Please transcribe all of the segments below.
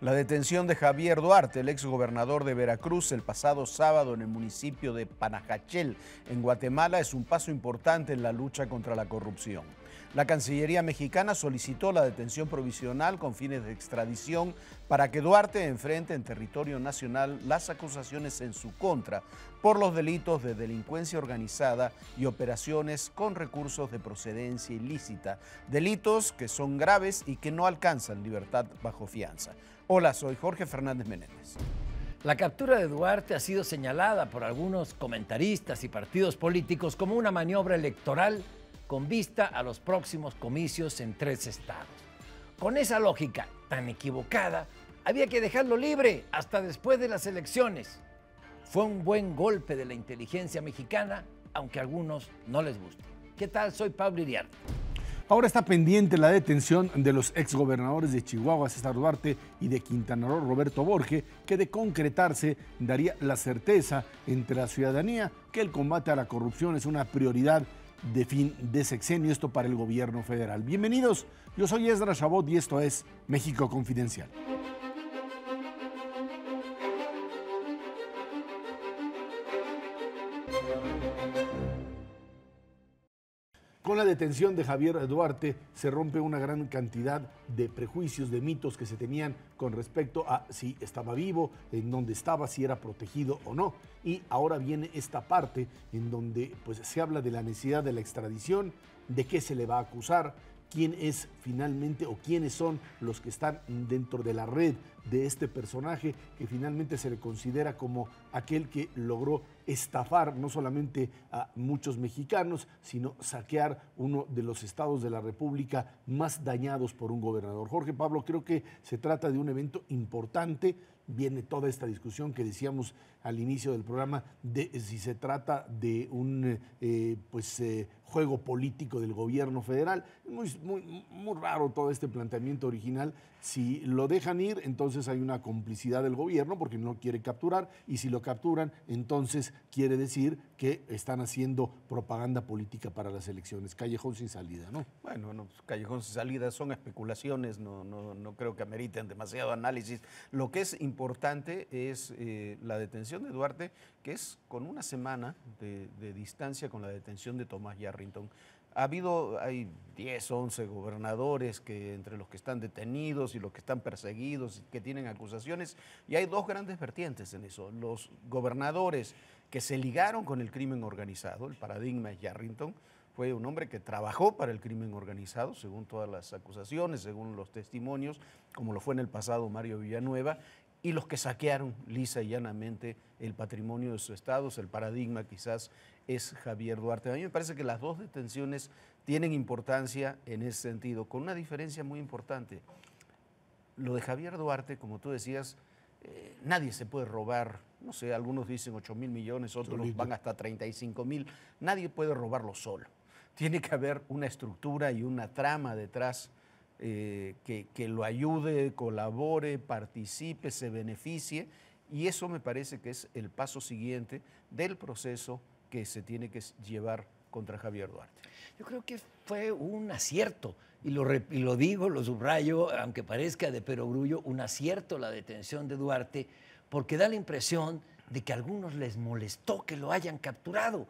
La detención de Javier Duarte, el exgobernador de Veracruz, el pasado sábado en el municipio de Panajachel, en Guatemala, es un paso importante en la lucha contra la corrupción. La Cancillería mexicana solicitó la detención provisional con fines de extradición para que Duarte enfrente en territorio nacional las acusaciones en su contra por los delitos de delincuencia organizada y operaciones con recursos de procedencia ilícita, delitos que son graves y que no alcanzan libertad bajo fianza. Hola, soy Jorge Fernández Menéndez. La captura de Duarte ha sido señalada por algunos comentaristas y partidos políticos como una maniobra electoral con vista a los próximos comicios en 3 estados. Con esa lógica tan equivocada, había que dejarlo libre hasta después de las elecciones. Fue un buen golpe de la inteligencia mexicana, aunque a algunos no les guste. ¿Qué tal? Soy Pablo Iriarte. Ahora está pendiente la detención de los exgobernadores de Chihuahua, César Duarte, y de Quintana Roo, Roberto Borge, que de concretarse daría la certeza entre la ciudadanía que el combate a la corrupción es una prioridad de fin de sexenio, esto para el gobierno federal. Bienvenidos, yo soy Esdras Chabot y esto es México Confidencial. Con la detención de Javier Duarte se rompe una gran cantidad de prejuicios, de mitos que se tenían con respecto a si estaba vivo, en dónde estaba, si era protegido o no. Y ahora viene esta parte en donde pues, se habla de la necesidad de la extradición, de qué se le va a acusar, quién es finalmente o quiénes son los que están dentro de la red de este personaje que finalmente se le considera como aquel que logró estafar no solamente a muchos mexicanos, sino saquear uno de los estados de la República más dañados por un gobernador. Jorge, Pablo, creo que se trata de un evento importante. Viene toda esta discusión que decíamos al inicio del programa de si se trata de un juego político del gobierno federal. Muy raro todo este planteamiento original. Si lo dejan ir, entonces hay una complicidad del gobierno porque no quiere capturar, y si lo capturan, entonces quiere decir que están haciendo propaganda política para las elecciones. Callejón sin salida, ¿no? Bueno, callejón sin salida son especulaciones, no creo que ameriten demasiado análisis. Lo que es importante es la detención de Duarte, que es con una semana de distancia con la detención de Tomás Yarrington. Hay 10, 11 gobernadores entre los que están detenidos y los que están perseguidos y que tienen acusaciones, y hay 2 grandes vertientes en eso. Los gobernadores que se ligaron con el crimen organizado, el paradigma es Yarrington, fue un hombre que trabajó para el crimen organizado, según todas las acusaciones, según los testimonios, como lo fue en el pasado Mario Villanueva, y los que saquearon lisa y llanamente el patrimonio de sus estados. El paradigma quizás es Javier Duarte. A mí me parece que las 2 detenciones tienen importancia en ese sentido, con una diferencia muy importante. Lo de Javier Duarte, como tú decías, nadie se puede robar, no sé, algunos dicen 8,000 millones, otros van hasta 35,000. Nadie puede robarlo solo. Tiene que haber una estructura y una trama detrás que lo ayude, colabore, participe, se beneficie, y eso me parece que es el paso siguiente del proceso que se tiene que llevar contra Javier Duarte. Yo creo que fue un acierto, y lo digo, lo subrayo, aunque parezca de perogrullo, un acierto la detención de Duarte, porque da la impresión de que a algunos les molestó que lo hayan capturado.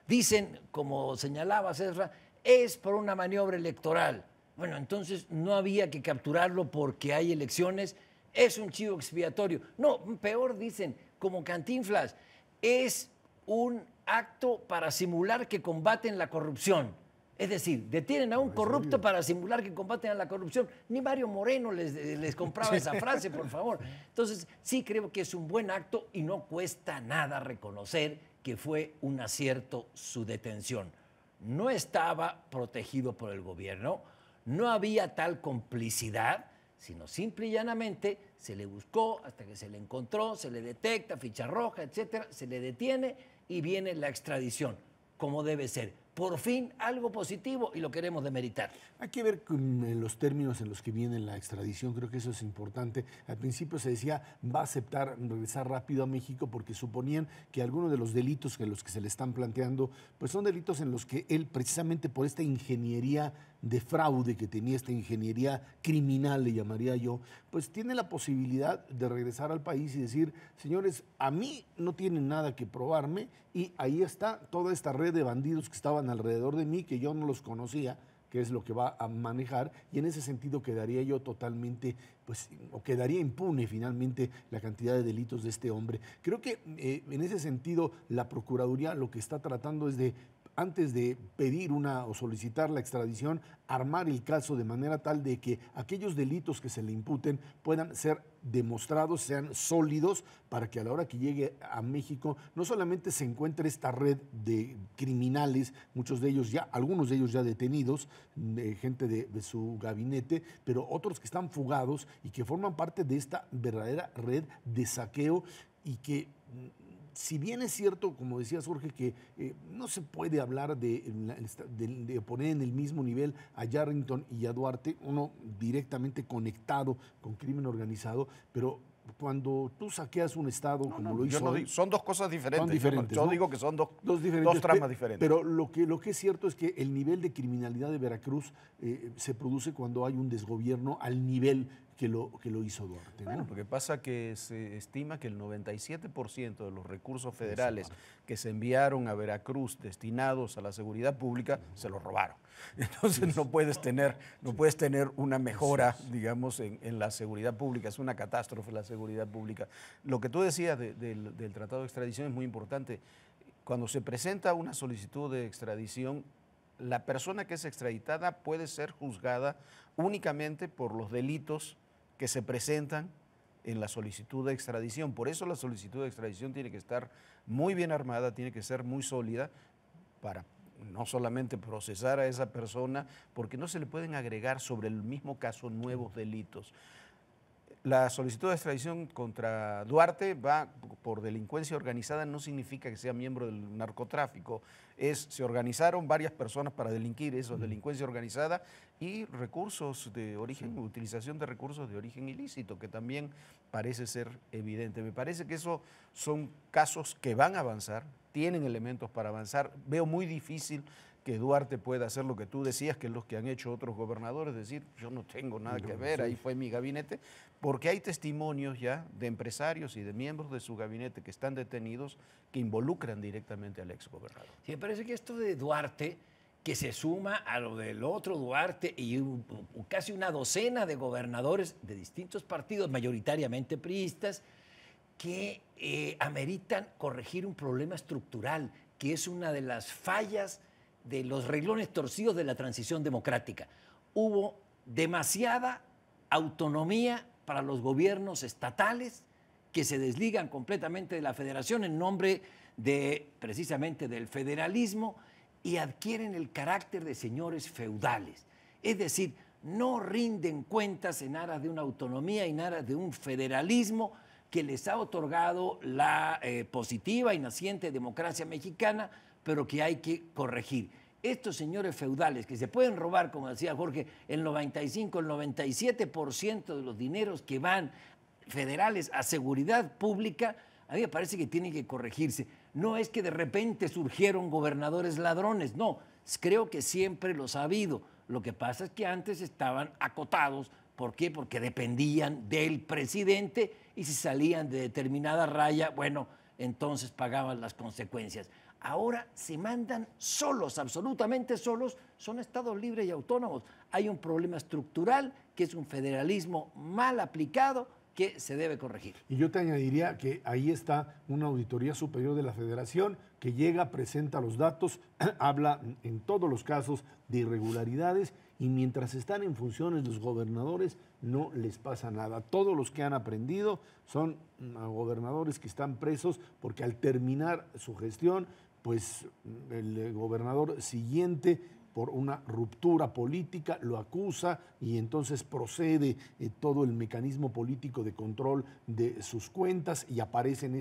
Dicen, como señalaba César, es por una maniobra electoral. Bueno, entonces no había que capturarlo porque hay elecciones, es un chivo expiatorio. No, peor dicen, como Cantinflas, es un acto para simular que combaten la corrupción. Es decir, detienen a un corrupto para simular que combaten a la corrupción. Ni Mario Moreno les compraba esa frase, por favor. Entonces, sí creo que es un buen acto y no cuesta nada reconocer que fue un acierto su detención. No estaba protegido por el gobierno, no había tal complicidad, sino simple y llanamente se le buscó hasta que se le encontró, se le detecta, ficha roja, etcétera, se le detiene y viene la extradición, como debe ser. Por fin algo positivo, y lo queremos demeritar. Hay que ver los términos en los que viene la extradición, creo que eso es importante. Al principio se decía, va a aceptar regresar rápido a México porque suponían que algunos de los delitos que los que se le están planteando, pues son delitos en los que él, precisamente por esta ingeniería de fraude que tenía, esta ingeniería criminal, le llamaría yo, pues tiene la posibilidad de regresar al país y decir, señores, a mí no tienen nada que probarme, y ahí está toda esta red de bandidos que estaban alrededor de mí, que yo no los conocía, que es lo que va a manejar, y en ese sentido quedaría yo totalmente, pues, o quedaría impune finalmente la cantidad de delitos de este hombre. Creo que en ese sentido la Procuraduría lo que está tratando es de, antes de pedir o solicitar la extradición, armar el caso de manera tal de que aquellos delitos que se le imputen puedan ser demostrados, sean sólidos, para que a la hora que llegue a México no solamente se encuentre esta red de criminales, muchos de ellos ya, algunos de ellos ya detenidos, gente de su gabinete, pero otros que están fugados y que forman parte de esta verdadera red de saqueo, y que, si bien es cierto, como decía Jorge, que no se puede hablar de poner en el mismo nivel a Yarrington y a Duarte, uno directamente conectado con crimen organizado, pero cuando tú saqueas un estado como lo hizo hoy, son dos cosas diferentes. Son diferentes, yo ¿no? digo que son dos diferentes, tramas diferentes. Pero lo que es cierto es que el nivel de criminalidad de Veracruz se produce cuando hay un desgobierno al nivel que lo hizo Duarte, ¿no? Bueno, lo que pasa que se estima que el 97% de los recursos federales que se enviaron a Veracruz destinados a la seguridad pública se los robaron. Entonces no puedes tener una mejora, digamos, en la seguridad pública. Es una catástrofe la seguridad pública. Lo que tú decías del tratado de extradición es muy importante. Cuando se presenta una solicitud de extradición, la persona que es extraditada puede ser juzgada únicamente por los delitos que se presentan en la solicitud de extradición. Por eso la solicitud de extradición tiene que estar muy bien armada, tiene que ser muy sólida, para no solamente procesar a esa persona, porque no se le pueden agregar sobre el mismo caso nuevos delitos. La solicitud de extradición contra Duarte va por delincuencia organizada, no significa que sea miembro del narcotráfico. Se organizaron varias personas para delinquir, eso es delincuencia organizada, y recursos de origen, utilización de recursos de origen ilícito, que también parece ser evidente. Me parece que esos son casos que van a avanzar, tienen elementos para avanzar. Veo muy difícil que Duarte pueda hacer lo que tú decías, que es lo que han hecho otros gobernadores, decir, yo no tengo nada que ver, ahí fue mi gabinete, porque hay testimonios ya de empresarios y de miembros de su gabinete que están detenidos, que involucran directamente al exgobernador. Sí, me parece que esto de Duarte, que se suma a lo del otro Duarte y casi una docena de gobernadores de distintos partidos, mayoritariamente priistas, que ameritan corregir un problema estructural, que es una de las fallas de los renglones torcidos de la transición democrática. Hubo demasiada autonomía para los gobiernos estatales que se desligan completamente de la federación en nombre precisamente del federalismo, y adquieren el carácter de señores feudales. Es decir, no rinden cuentas en aras de una autonomía y en aras de un federalismo que les ha otorgado la positiva y naciente democracia mexicana, pero que hay que corregir. Estos señores feudales que se pueden robar, como decía Jorge, el 95, el 97% de los dineros que van federales a seguridad pública, a mí me parece que tienen que corregirse. No es que de repente surgieron gobernadores ladrones, no, creo que siempre los ha habido. Lo que pasa es que antes estaban acotados. ¿Por qué? Porque dependían del presidente, y si salían de determinada raya, bueno, entonces pagaban las consecuencias. Ahora se mandan solos, absolutamente solos, son estados libres y autónomos. Hay un problema estructural que es un federalismo mal aplicado que se debe corregir. Y yo te añadiría que ahí está una auditoría superior de la Federación que llega, presenta los datos, habla en todos los casos de irregularidades, y mientras están en funciones los gobernadores no les pasa nada. Todos los que han aprendido son gobernadores que están presos porque al terminar su gestión, pues el gobernador siguiente, por una ruptura política, lo acusa, y entonces procede todo el mecanismo político de control de sus cuentas, y aparecen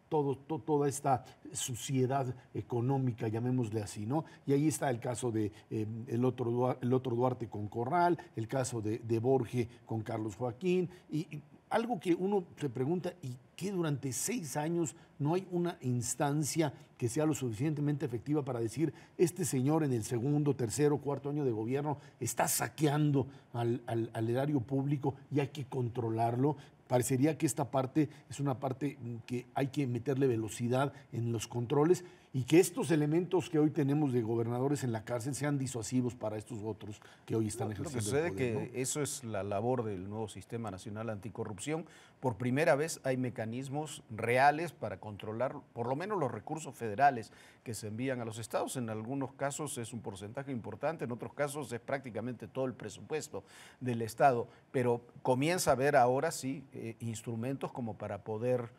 toda esta suciedad económica, llamémosle así, ¿no? Y ahí está el caso de el otro Duarte con Corral, el caso de Borge con Carlos Joaquín, y algo que uno se pregunta, ¿y qué durante 6 años no hay una instancia que sea lo suficientemente efectiva para decir, este señor en el segundo, tercero, cuarto año de gobierno está saqueando al erario público y hay que controlarlo? Parecería que esta parte es una parte que hay que meterle velocidad en los controles y que estos elementos que hoy tenemos de gobernadores en la cárcel sean disuasivos para estos otros que hoy están ejerciendo Lo que sucede el poder, es que eso es la labor del nuevo Sistema Nacional Anticorrupción. Por primera vez hay mecanismos reales para controlar por lo menos los recursos federales que se envían a los estados. En algunos casos es un porcentaje importante, en otros casos es prácticamente todo el presupuesto del estado, pero comienza a haber ahora sí instrumentos como para poder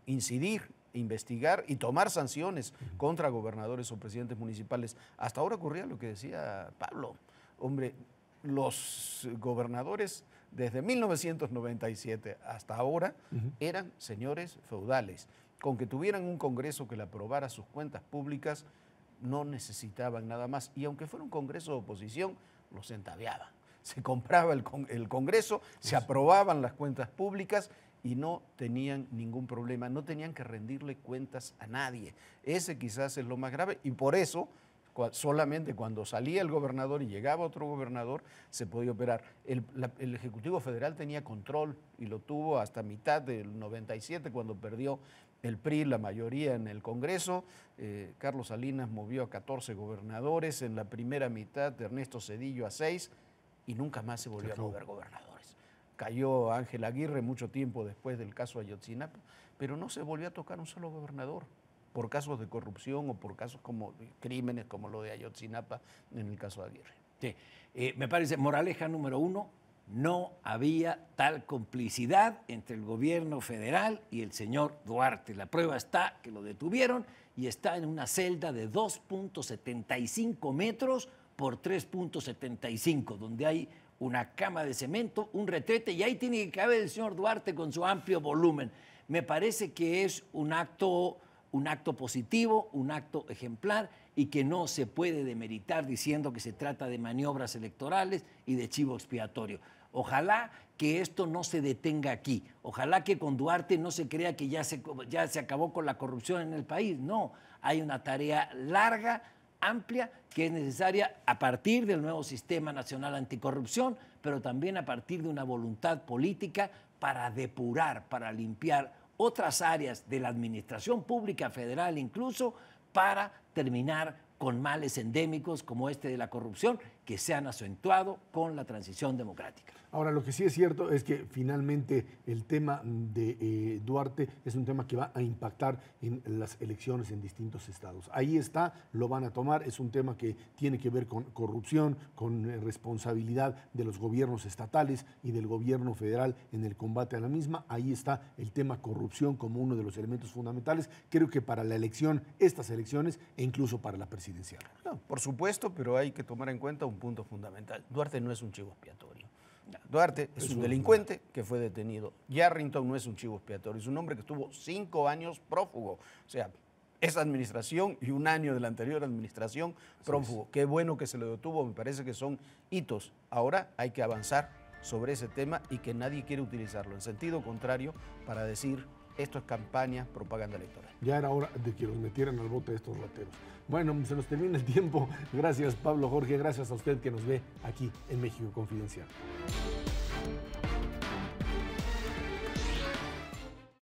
incidir, investigar y tomar sanciones contra gobernadores o presidentes municipales. Hasta ahora ocurría lo que decía Pablo. Hombre, los gobernadores desde 1997 hasta ahora eran señores feudales. Con que tuvieran un Congreso que le aprobara sus cuentas públicas, no necesitaban nada más. Y aunque fuera un Congreso de oposición, los entabeaban. Se compraba el Congreso, se aprobaban las cuentas públicas y no tenían ningún problema, no tenían que rendirle cuentas a nadie. Ese quizás es lo más grave y por eso solamente cuando salía el gobernador y llegaba otro gobernador se podía operar. El Ejecutivo Federal tenía control y lo tuvo hasta mitad del 97 cuando perdió el PRI la mayoría en el Congreso. Carlos Salinas movió a 14 gobernadores, en la primera mitad de Ernesto Zedillo a 6 y nunca más se volvió a mover gobernadores. Cayó Ángel Aguirre mucho tiempo después del caso Ayotzinapa, pero no se volvió a tocar un solo gobernador por casos de corrupción o por casos como crímenes como lo de Ayotzinapa en el caso de Aguirre. Sí. Me parece, moraleja número 1, no había tal complicidad entre el gobierno federal y el señor Duarte. La prueba está que lo detuvieron y está en una celda de 2.75 metros por 3.75, donde hay una cama de cemento, un retrete, y ahí tiene que caber el señor Duarte con su amplio volumen. Me parece que es un acto positivo, un acto ejemplar y que no se puede demeritar diciendo que se trata de maniobras electorales y de chivo expiatorio. Ojalá que esto no se detenga aquí. Ojalá que con Duarte no se crea que ya se acabó con la corrupción en el país. No, hay una tarea larga, amplia, que es necesaria a partir del nuevo Sistema Nacional Anticorrupción, pero también a partir de una voluntad política para depurar, para limpiar otras áreas de la administración pública federal incluso, para terminar con males endémicos como este de la corrupción que se han acentuado con la transición democrática. Ahora, lo que sí es cierto es que finalmente el tema de Duarte es un tema que va a impactar en las elecciones en distintos estados. Ahí está, lo van a tomar, es un tema que tiene que ver con corrupción, con responsabilidad de los gobiernos estatales y del gobierno federal en el combate a la misma. Ahí está el tema corrupción como uno de los elementos fundamentales, creo que para la elección, estas elecciones e incluso para la presidencial. No, por supuesto, pero hay que tomar en cuenta un punto fundamental. Duarte no es un chivo expiatorio. Duarte es un delincuente que fue detenido. Yarrington no es un chivo expiatorio, es un hombre que estuvo 5 años prófugo. O sea, esa administración y 1 año de la anterior administración prófugo. Qué bueno que se lo detuvo, me parece que son hitos. Ahora hay que avanzar sobre ese tema y que nadie quiere utilizarlo en sentido contrario para decir esto es campaña, propaganda electoral. Ya era hora de que los metieran al bote estos rateros. Bueno, se nos termina el tiempo. Gracias, Pablo Jorge. Gracias a usted que nos ve aquí en México Confidencial.